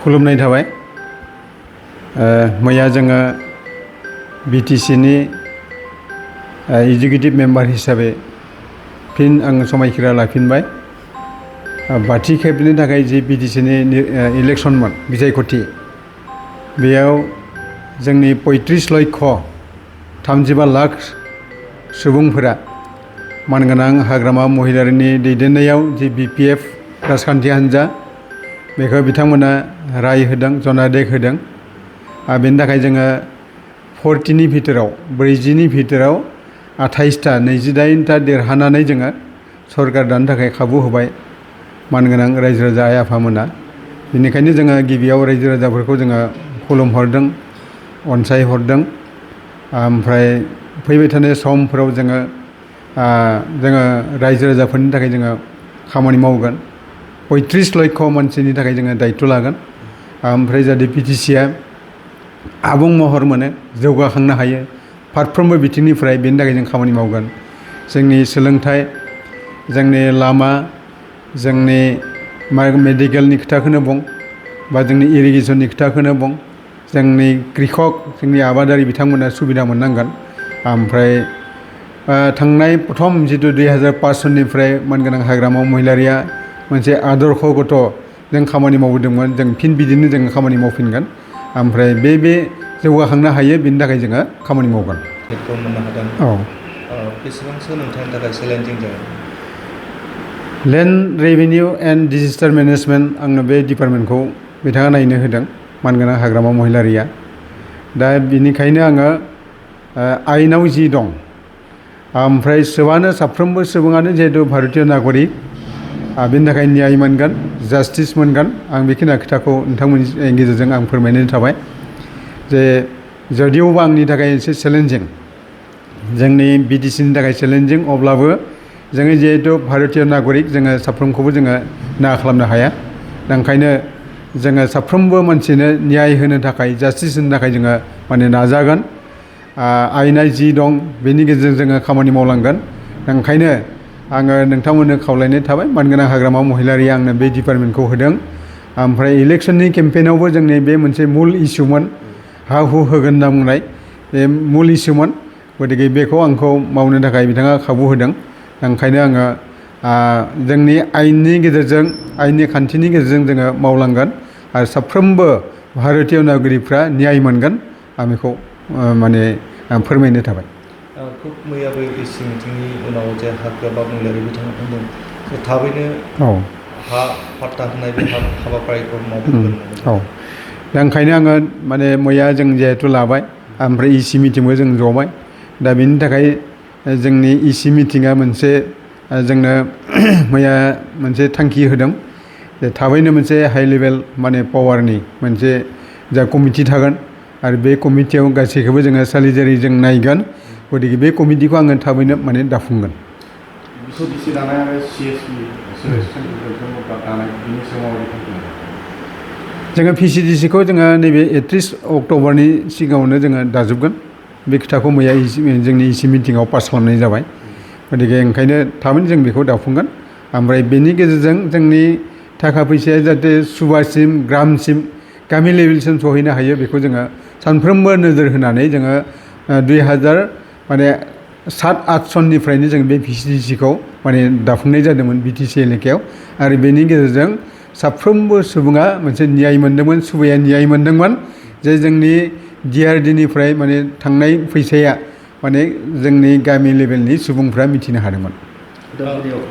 खुलुमनाय थाबाय। मैया जोङो बिटिसिनि एग्जिकिउटिभ मेम्बार हिसाबै फिन आं समायखिरा लाफिनबाय। बाथि खेबनि थाखाय जि बिटिसिनि इलेक्सनमोन बिसायख'थि, बेयाव जोंनि 35,35 लाख सुबुंफोरा मानगोनां हाग्रामा महिलारिनि दैदेननायाव जि बिपिएफ राजखान्थि हान्जा बेखौ बिथांमोना राय होदों, जनादेश होदों। बेनि थाखाय जोङो 40नि भितराव 40नि भितराव 28टा 28टा देरहानानै जोङो सरकार दानो थाखाय खाबु होबाय मानगोनां रायजो राजा आइ आफामोना। बेनिखायनो जोङो गिबियाव रायजो राजाफोरखौ जोङो खुलुमहरदों, अनसायहरदों। ओमफ्राय फैबाय थानाय समफोराव जोङो रायजो राजाफोरनि थाखाय जोङो खामानि मावगोन। 35 लाख मानसिनि थाखाय जोङो दायित्व लागोन। ओमफ्राय जाहाथे बिटिसिआ आबुं महर मोनो, जौगाखांनो हायो फारफ्रोमबो बिथिंनिफ्राय, बेनि थाखाय जों खामानि मावगोन। जोंनि सोलोंथाइ, जोंनि लामा, जोंनि मेडिकेलनि खोथाखौनो बुं, बा जोंनि इरिगेसननि खोथाखौनो बुं, जोंनि कृषक, जोंनि आबादारि बिथांमोना सुबिदा मोननांगोन। ओमफ्राय थांनाय प्रथम जितु 2005 सननिफ्राय मानगोनां हाग्रामा महिलारिया मोनसे आदर्श गथ' जों खामानि मावबोदोंमोन। जों फिन बिदिनो जों खामानि मावफिनगोन। ओमफ्राय बे जौगाखांनो हायो, बेनि थाखाय जोङो खामानि मावगोन। औ, बेसेबांसो नोंथांनि थाखाय चेलेन्जिं जागोन? Land revenue and disaster management, आंनो बे डिपार्टमेन्टखौ बिथाङा नायनो होदों मानगोनां हाग्रामा महिलारिया। दा बिनिखायनो आङो आइनाव जि दं, ओमफ्राय साफ्रोमबो सुबुङानो जिहेतु भारतीय नागरिक, बेनि थाखाय न्याय मोनगोन, जास्टिस मोनगोन। आं बेखिनि खोथाखौ नोंथांमोननि गेजेरजों आं फोरमायनाय थाबाय जे जदिअबा आंनि थाखाय एसे चेलेन्जिं, जोंनि बिटिसिनि थाखाय चेलेन्जिं, अब्लाबो जोङो जिहेतु भारतीय नागरिक, जोङो साफ्रोमखौबो जोङो ना खालामनो हाया। दा ओंखायनो जोङो साफ्रोमबो मानसिनो न्याय होनो थाखाय, जास्टिस होनो थाखाय जोङो नाजागोन। आयेना जि दं बेनि गेजेरजों जोङो खामानि मावलांगोन। ओंखायनो आङो नोंथांमोननो खावलायनाय थाबाय, मानगोनां हाग्रामा महिलारिया आंनो बे डिपार्टमेन्टखौ होदों। ओमफ्राय इलेक्सननि केम्पेइनावबो जोंनि बे मोनसे मुल इस्युमोन, हा हु होगोन होनना बुंनाय बे मुल इस्युमोन। गतिके बेखौ आंखौ मावनो थाखाय बिथाङा खाबु होदों। ओंखायनो आङो जोंनि आयेननि गेजेरजों, आयेननि खान्थिनि गेजेरजों जोङो मावलांगोन आरो साफ्रोमबो भारतीय नागरिकफ्रा न्याय मोनगोन। आं बेखौ फोरमायनो थाबाय। खुब मैया बै एसि मिटिंनि उनाव जे हाग्रामा महिलारि बिथाङा बुंदों थाबैनो हा पाट्टा होनाय बे हाबाफारिखौ मावफुंगोन। औ, दा ओंखायनो आङो मैया जों जिहेथु लाबाय, ओमफ्राय इसि मिटिंबो जों जबाय। दा बेनि थाखाय जोंनि इसि मिटिङा मोनसे जोंनो मैया मोनसे थांखि होदों जे थाबैनो मोनसे हाइ लेभेल पावारनि मोनसे जा कमिटि थागोन, आरो बे कमिटियाव गासैखौबो जोङो सालिजारि जों नायगोन। गतिके बे कमिटिखौ आङो थाबैनो दाफुंगोन। जोङो पिसिडिसिखौ जोङो नैबे 31 अक्ट'बरनि सिगाङावनो जोङो दाजोबगोन। बे खोथाखौ मैया जोंनि इसि मिटिङाव पास खालामनाय जाबाय। गतिके ओंखायनो थाबैनो जों बेखौ दाफुंगोन। ओमफ्राय बेनि गेजेरजों जोंनि थाखा फैसाया जाहाथे सुबासिम, ग्रामसिम, गामि लेभेलसिम सहैनो हायो, बेखौ जोङो सानफ्रोमबो नोजोर होनानै जोङो 2007-08 सननिफ्रायनो जों बे पिसिडिसिखौ दाफुंनाय जादोंमोन बिटिसि एलेकायाव। आरो बेनि गेजेरजों साफ्रोमबो सुबुङा मोनसे न्याय मोनदोंमोन, सुबाया न्याय मोनदोंमोन जे जोंनि डिआरडिनिफ्राय थांनाय फैसाया जोंनि गामि लेभेलनि सुबुंफ्रा मिथिनो हादोंमोन।